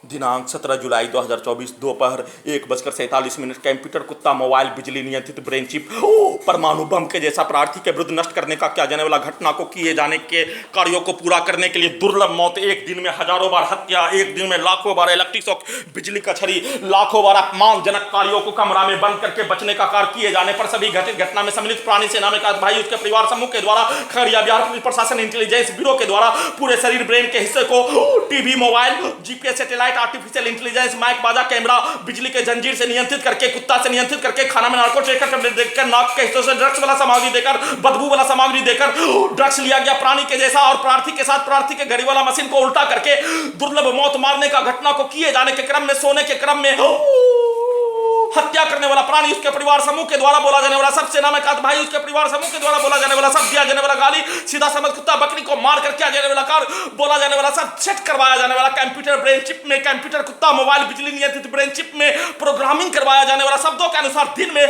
दिनांक 17 जुलाई 2024 दोपहर 1:47 कंप्यूटर कुत्ता मोबाइल बिजली नियंत्रित ब्रेन चिप परमाणु बम के जैसा प्रार्थी के विरुद्ध नष्ट करने का किया जाने वाला घटना को किए जाने के कार्यों को पूरा करने के लिए दुर्लभ मौत, एक दिन में हजारों बार हत्या, एक दिन में लाखों बार इलेक्ट्रिक शॉक, बिजली का छड़ी, लाखों बार अपमानजनक कार्यों को कमरा में बंद करके बचने का कार्य किए जाने पर सभी घटित घटना में सम्मिलित प्राणी सेना में भाई उसके परिवार समूह के द्वारा खगड़िया बिहार पुलिस प्रशासन इंटेलिजेंस ब्यूरो के द्वारा पूरे शरीर ब्रेन के हिस्से को TV, mobile, GPS, satellite, artificial intelligence, mic, बाजा, कैमरा, बिजली के जंजीर से नियंत्रित करके, कुत्ता से नियंत्रित करके, खाना में नार्कोटिक टैबलेट देकर, नाक के हिस्सों से ड्रग्स वाला सामग्री देकर, बदबू वाला सामग्री देकर ड्रग्स लिया गया प्राणी के जैसा और प्रार्थी के साथ प्रार्थी के घड़ी वाला मशीन को उल्टा करके दुर्लभ मौत मारने का घटना को किए जाने के क्रम में, सोने के क्रम में हत्या करने वाला प्राणी उसके परिवार समूह के द्वारा बोला जाने वाला सब, सेना में कात भाई उसके परिवार समूह के द्वारा बोला जाने वाला सब, दिया जाने वाला गाली, सीधा समझ कुत्ता बकरी को मार कर किया जाने वाला कार्य, बोला जाने वाला सब, सेट करवाया जाने वाला कंप्यूटर ब्रेन चिप में, कंप्यूटर कुत्ता मोबाइल बिजली नियंत्रित ब्रेन चिप में प्रोग्रामिंग करवाया जाने वाला शब्दों के अनुसार दिन में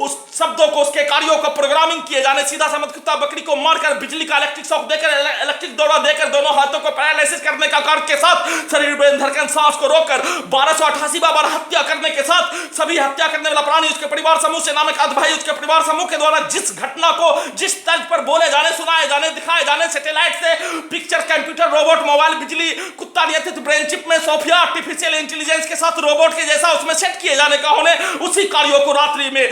उस शब्दों को, उसके कार्यों को प्रोग्रामिंग किए जाने, सीधा समझ कुत्ता बकरी को मारकर बिजली का इलेक्ट्रिक शॉक देकर, इलेक्ट्रिक दौरा देकर, दोनों हाथों को पैरालिसिस करने का कार्य के साथ, शरीर में धड़कन सांस को रोककर 1288 बार हत्या करने के साथ सभी हत्या करने वाला प्राणी उसके परिवार समूह से नाम भाई उसके परिवार समूह के द्वारा जिस घटना को जिस तर्ज पर बोले जाने, सुनाए जाने, दिखाए जाने, सैटेलाइट से पिक्चर, कंप्यूटर, रोबोट, मोबाइल, बिजली, कुत्ता नियंत्रित ब्रेन चिप में सोफिया आर्टिफिशियल इंटेलिजेंस के साथ रोबोट के जैसा उसमें सेट किए जाने का होने, उसी कार्यों को रात्रि में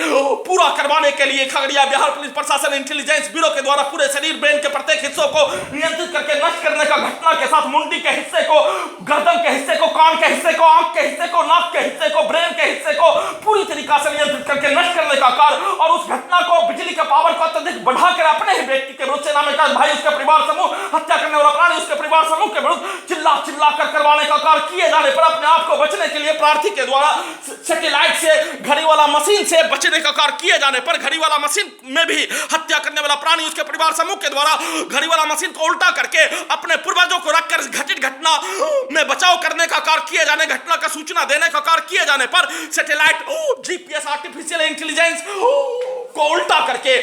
पूरा करवाने के लिए खगड़िया बिहार पुलिस प्रशासन इंटेलिजेंस ब्यूरो के द्वारा पूरे शरीर ब्रेन के प्रत्येक हिस्सों को नियंत्रित करके नष्ट करने का घटना के साथ मुंडी के हिस्से को, गर्दन के हिस्से को, कान के हिस्से को, आंख के हिस्से को, नाक के हिस्से को, ब्रेन के हिस्से को पूरी तरीका से नियंत्रित करके नष्ट करने का कार्य और उस घटना को बिजली के पावर को अत्यधिक बढ़ाकर अपने ही व्यक्ति के विरुद्ध, सेना में भाई उसके परिवार समूह, हत्या करने वाला प्राणी उसके परिवार समूह के विरुद्ध चिल्ला चिल्ला कर करवाने का कार्य किए जाने पर अपने आप को बचने के लिए प्रार्थी के द्वारा सैटेलाइट से, घड़ी वाला मशीन से बचने का कार्य किए जाने पर घड़ी वाला मशीन में भी हत्या करने वाला प्राणी उसके परिवार समूह के द्वारा घड़ी वाला मशीन को उल्टा करके अपने पूर्वजों को रखकर घटित घटना में बचाव करने का कार्य किए जाने, घटना का सूचना देने का कार्य किए जाने पर सैटेलाइट, जीपीएस, आर्टिफिशियल इंटेलिजेंस को उल्टा करके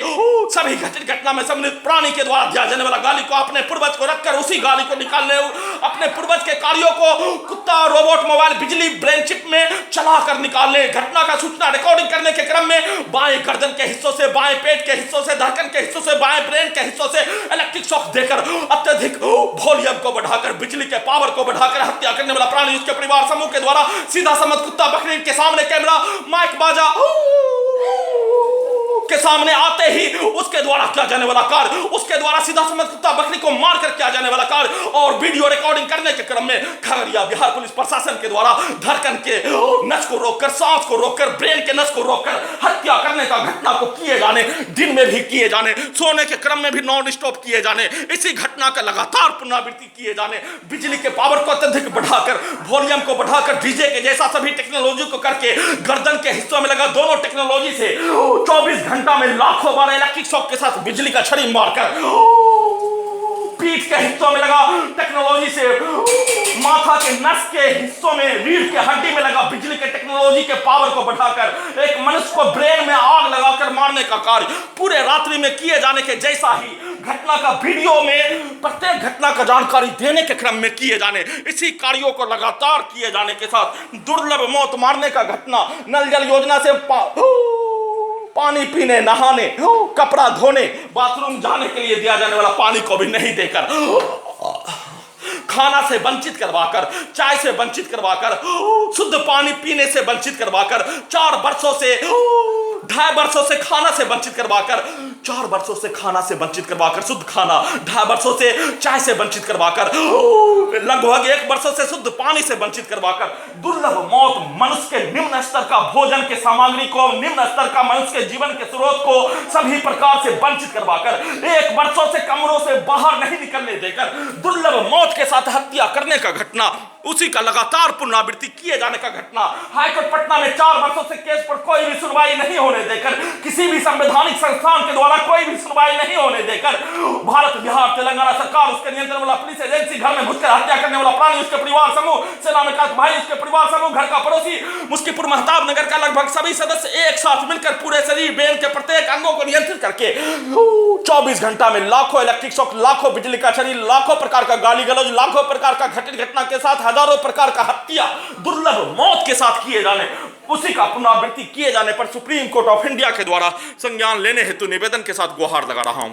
सभी घटित घटना में सम्मिलित प्राणी के द्वारा दिया जाने वाला गाली को अपने पूर्वज को रखकर उसी गाली को निकालने, अपने पूर्वज के कार्यों को कुत्ता, रोबोट, मोबाइल, बिजली, ब्रेन चिप में चलाकर निकालने, घटना का सूचना रिकॉर्डिंग करने के क्रम में बाएं गर्दन के हिस्सों से, बाएं पेट के हिस्सों से, धड़कन के हिस्सों से, बाएं ब्रेन के हिस्सों से इलेक्ट्रिक शॉक देकर अत्यधिक वॉल्यूम को बढ़ाकर, बिजली के पावर को बढ़ाकर हत्या करने वाला प्राणी उसके परिवार समूह के द्वारा सीधा समझ कुत्ता बकरी के सामने कैमरा, माइक, बाजा के सामने आते ही उसके द्वारा किया जाने वाला कार्य, उसके द्वारा सीधा समझ कुत्ता बकरी को मारकर किया जाने वाला कार्य और वीडियो रिकॉर्डिंग करने के क्रम में खगड़िया बिहार पुलिस प्रशासन के द्वारा धड़कन के नस को रोककर, सांस को रोककर, ब्रेन के नस को रोककर हत्या करने का घटना को किए जाने, दिन में भी किए जाने, सोने के क्रम में भी नॉन स्टॉप किए जाने, इसी घटना का लगातार पुनरावृत्ति किए जाने, बिजली के पावर को अत्यधिक बढ़ाकर, वॉल्यूम को बढ़ाकर, डीजे के जैसा सभी टेक्नोलॉजी को करके गर्दन के हिस्सों में लगा दोनों टेक्नोलॉजी से 24 घंटा में लाखों बार इलेक्ट्रिक शॉक के साथ बिजली का छड़ी मारकर, पीठ के हिस्सों में लगा टेक्नोलॉजी से, माथा के नस के हिस्सों में, रीढ़ के हड्डी में लगा बिजली के टेक्नोलॉजी के पावर को बढ़ाकर एक मनुष्य को ब्रेन में आग लगाकर मारने का कार्य पूरे रात्रि में किए जाने के जैसा ही घटना का वीडियो में प्रत्येक घटना का जानकारी देने के क्रम में किए जाने, इसी कार्यों को लगातार किए जाने के साथ दुर्लभ मौत मारने का घटना नल जल योजना से पानी पीने, नहाने, कपड़ा धोने, बाथरूम जाने के लिए दिया जाने वाला पानी को भी नहीं देकर, खाना से वंचित करवाकर, चाय से वंचित करवाकर, शुद्ध पानी पीने से वंचित करवाकर, 4 वर्षों से, 2.5 वर्षों से खाना से वंचित करवाकर, 4 वर्षों से खाना से वंचित करवाकर शुद्ध खाना, 2.5 वर्षों से चाय से वंचित करवाकर, लगभग 1 वर्षों से शुद्ध पानी से वंचित करवाकर दुर्लभ मौत मनुष्य के निम्न स्तर का भोजन के सामग्री को, निम्न स्तर का मनुष्य के जीवन के स्रोत को सभी प्रकार से वंचित करवाकर 1 वर्षों से कमरों से बाहर नहीं निकलने देकर दुर्लभ मौत के साथ हत्या करने का घटना, उसी का लगातार पुनरावृत्ति किए जाने का घटना हाईकोर्ट पटना में 4 वर्षों से केस पर कोई भी सुनवाई नहीं होने देकर, किसी भी संवैधानिक संस्थान के द्वारा कोई भी सुनवाई नहीं होने देकर भारत, बिहार, तेलंगाना सरकार, उसके नियंत्रण वाला पुलिस एजेंसी, घर में घुसकर हत्या करने वाला प्राणी उसके परिवार समूह, सेना में कात भाई उसके परिवार समूह, घर का पड़ोसी, मुस्कीपुर महताब नगर का लगभग सभी सदस्य एक साथ मिलकर पूरे शरीर ब्रेन के प्रत्येक अंगों को नियंत्रित करके 24 घंटा में लाखों इलेक्ट्रिक शॉक, लाखों बिजली का छड़ी, लाखों प्रकार का गाली गलौज, लाखों प्रकार का घटित घटना के साथ हजारों प्रकार का हत्या दुर्लभ मौत के साथ किए जाने, उसी का पुनरावृत्ति किए जाने पर सुप्रीम कोर्ट ऑफ इंडिया के द्वारा संज्ञान लेने हेतु निवेदन के साथ गुहार लगा रहा हूं।